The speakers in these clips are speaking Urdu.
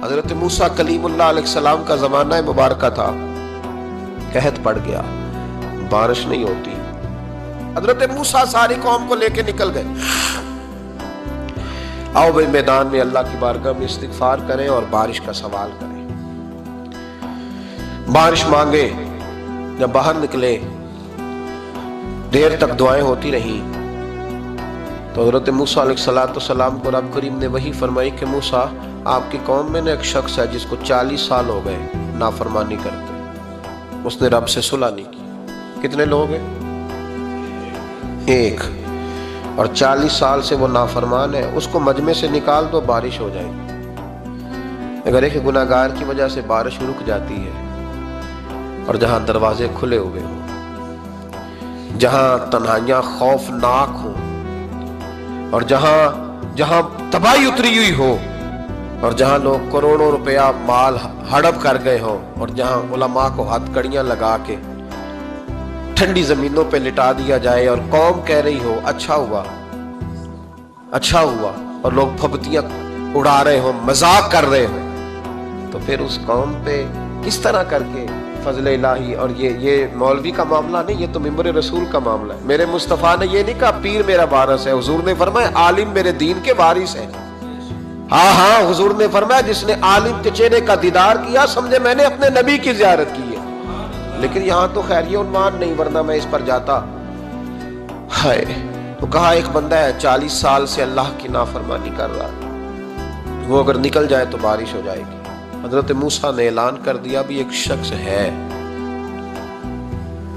حضرت موسیٰ کلیم اللہ علیہ السلام کا زمانہ مبارکہ تھا، قحط پڑ گیا، بارش نہیں ہوتی۔ حضرت موسیٰ ساری قوم کو لے کے نکل گئے، آؤ بھائی میدان میں اللہ کی بارگاہ میں استغفار کریں اور بارش کا سوال کریں۔ بارش مانگے، جب باہر نکلے دیر تک دعائیں ہوتی رہیں تو حضرت موسیٰ علیہ السلام کو رب کریم نے وحی فرمائی کہ موسیٰ آپ کی قوم میں نے ایک شخص ہے جس کو 40 سال ہو گئے نافرمانی کرتے، اس نے رب سے صلح نہیں کی۔ کتنے لوگ ہیں؟ ایک، اور 40 سال سے وہ نافرمان ہے، اس کو مجمع سے نکال دو بارش ہو جائے گی۔ اگر ایک گناہگار کی وجہ سے بارش رک جاتی ہے اور جہاں دروازے کھلے ہوئے ہوں، جہاں تنہائیاں خوفناک ہوں، اور جہاں تباہی اتری ہوئی ہو، اور جہاں لوگ کروڑوں روپیہ مال ہڑپ کر گئے ہوں، اور جہاں علماء کو ہاتھ کڑیاں لگا کے ٹھنڈی زمینوں پہ لٹا دیا جائے اور قوم کہہ رہی ہو اچھا ہوا اچھا ہوا، اور لوگ پھبتیاں اڑا رہے ہوں، مذاق کر رہے ہوں، تو پھر اس قوم پہ کس طرح کر کے فضل الہی، اور یہ مولوی کا معاملہ نہیں، یہ تو ممبر رسول کا معاملہ ہے۔ میرے مصطفیٰ نے یہ نہیں کہا پیر میرا وارث ہے، حضور نے فرمایا عالم میرے دین کے وارث ہے۔ ہاں حضور نے فرمایا جس نے عالم کے چہرے کا دیدار کیا سمجھے میں نے اپنے نبی کی زیارت کی ہے۔ لیکن یہاں تو خیر یہ عنوان نہیں، ورنہ میں اس پر جاتا۔ ہائے، تو کہا ایک بندہ ہے 40 سال سے اللہ کی نافرمانی کر رہا، وہ اگر نکل جائے تو بارش ہو جائے گی۔ حضرت موسیٰ نے اعلان کر دیا بھی ایک شخص ہے،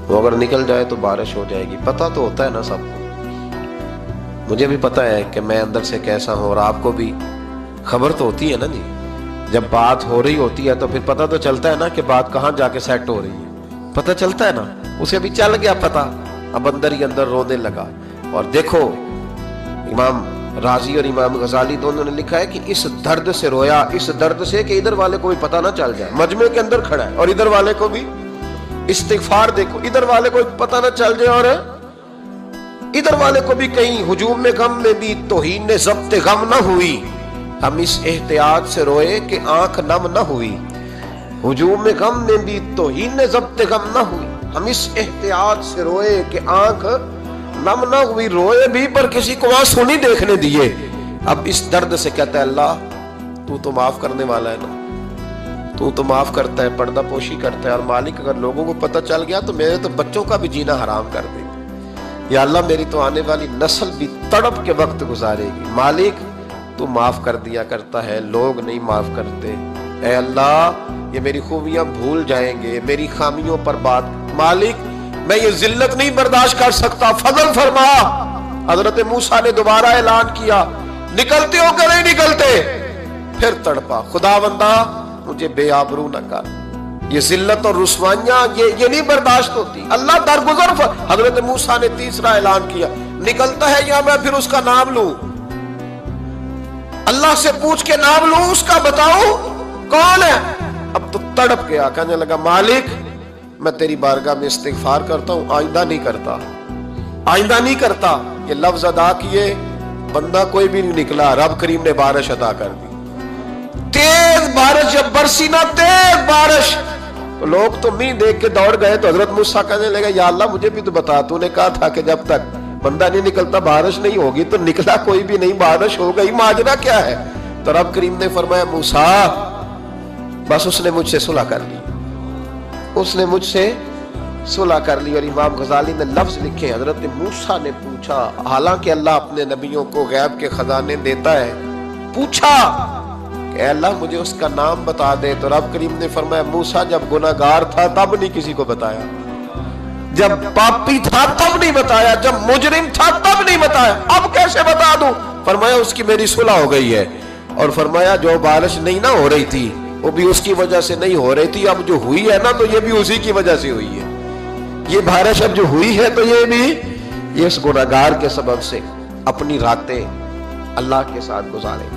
وہ اگر نکل جائے تو بارش ہو جائے گی۔ پتہ تو ہوتا ہے نا سب کو، مجھے بھی پتہ ہے کہ میں اندر سے کیسا ہوں، اور آپ کو بھی خبر تو ہوتی ہے نا جی۔ جب بات ہو رہی ہوتی ہے تو پھر پتہ تو چلتا ہے نا کہ بات کہاں جا کے سیٹ ہو رہی ہے، پتہ چلتا ہے نا۔ اسے بھی چل گیا پتہ، اب اندر ہی اندر رونے لگا۔ اور دیکھو امام رازی اور امام غزالی دونوں نے لکھا ہے کہ اس درد سے رویا، اس درد سے کہ ادھر والے کو بھی پتہ نہ چل جائے، مجمع کے اندر کھڑا ہے اور ادھر والے کو بھی استغفار، دیکھو ادھر والے کو پتہ نہ چل جائے اور ادھر والے کو بھی کہیں ہجوم میں غم میں بھی توہین نے ضبط غم نہ ہوئی۔ ہم اس احتیاط سے روئے کہ آنکھ نم نہ ہوئی، ہجوم میں غم میں بھی توہین نے ضبط غم نہ ہوئی۔ ہم اس احتیاط سے روئے کہ آنکھ نم نہ ہوئی، روئے بھی پر کسی کو آنسو نہیں دیکھنے دیے۔ اب اس درد سے کہتا ہے اللہ تو تو معاف کرنے والا ہے نا، تو تو معاف کرتا ہے، پردہ پوشی کرتا ہے، اور مالک اگر لوگوں کو پتہ چل گیا تو میرے تو بچوں کا بھی جینا حرام کر دے گا، یا اللہ میری تو آنے والی نسل بھی تڑپ کے وقت گزارے گی۔ مالک تو معاف کر دیا کرتا ہے، لوگ نہیں معاف کرتے، اے اللہ یہ میری خوبیاں بھول جائیں گے، میری خامیوں پر بات، مالک میں یہ ذلت نہیں برداشت کر سکتا، فضل فرما۔ حضرت موسیٰ نے دوبارہ اعلان کیا نکلتے ہو کہ نہیں نکلتے؟ پھر تڑپا خداوندا مجھے بے آبرو نہ کر، یہ ذلت اور رسوائیاں یہ نہیں برداشت ہوتی، اللہ درگزر۔ حضرت موسیٰ نے تیسرا اعلان کیا نکلتا ہے یا میں پھر اس کا نام لوں، اللہ سے پوچھ کے نام لوں اس کا، بتاؤ کون ہے؟ اب تو تڑپ گیا، کہنے لگا مالک میں تیری بارگاہ میں استغفار کرتا ہوں، آئندہ نہیں کرتا، آئندہ نہیں کرتا۔ یہ لفظ ادا کیے، بندہ کوئی بھی نہیں نکلا، رب کریم نے بارش عطا کر دی، تیز بارش جب برسی نا، تیز بارش، تو لوگ تو مینہ دیکھ کے دوڑ گئے۔ تو حضرت موسیٰ کہنے لگا یا اللہ مجھے بھی تو بتا، تو نے کہا تھا کہ جب تک بندہ نہیں نکلتا بارش نہیں ہوگی، تو نکلا کوئی بھی نہیں، بارش ہو گئی، ماجرا کیا ہے؟ تو رب کریم نے فرمایا موسیٰ بس اس نے مجھ سے صلح کر لی، اس نے مجھ سے صلح کر لی۔ اور امام غزالی نے لفظ لکھے، حضرت موسیٰ نے پوچھا، حالانکہ اللہ اپنے نبیوں کو غیب کے خزانے دیتا ہے، پوچھا کہ اے اللہ مجھے اس کا نام بتا دے، تو رب کریم نے فرمایا موسیٰ جب گناہگار تھا تب نہیں کسی کو بتایا، جب پاپی تھا تب نہیں بتایا، جب مجرم تھا تب نہیں بتایا، اب کیسے بتا دوں؟ فرمایا اس کی میری صلح ہو گئی ہے، اور فرمایا جو بارش نہیں نہ ہو رہی تھی وہ بھی اس کی وجہ سے نہیں ہو رہی تھی، اب جو ہوئی ہے نا تو یہ بھی اسی کی وجہ سے ہوئی ہے، یہ بارش اب جو ہوئی ہے تو یہ بھی اس گناہگار کے سبب سے۔ اپنی راتیں اللہ کے ساتھ گزاریں۔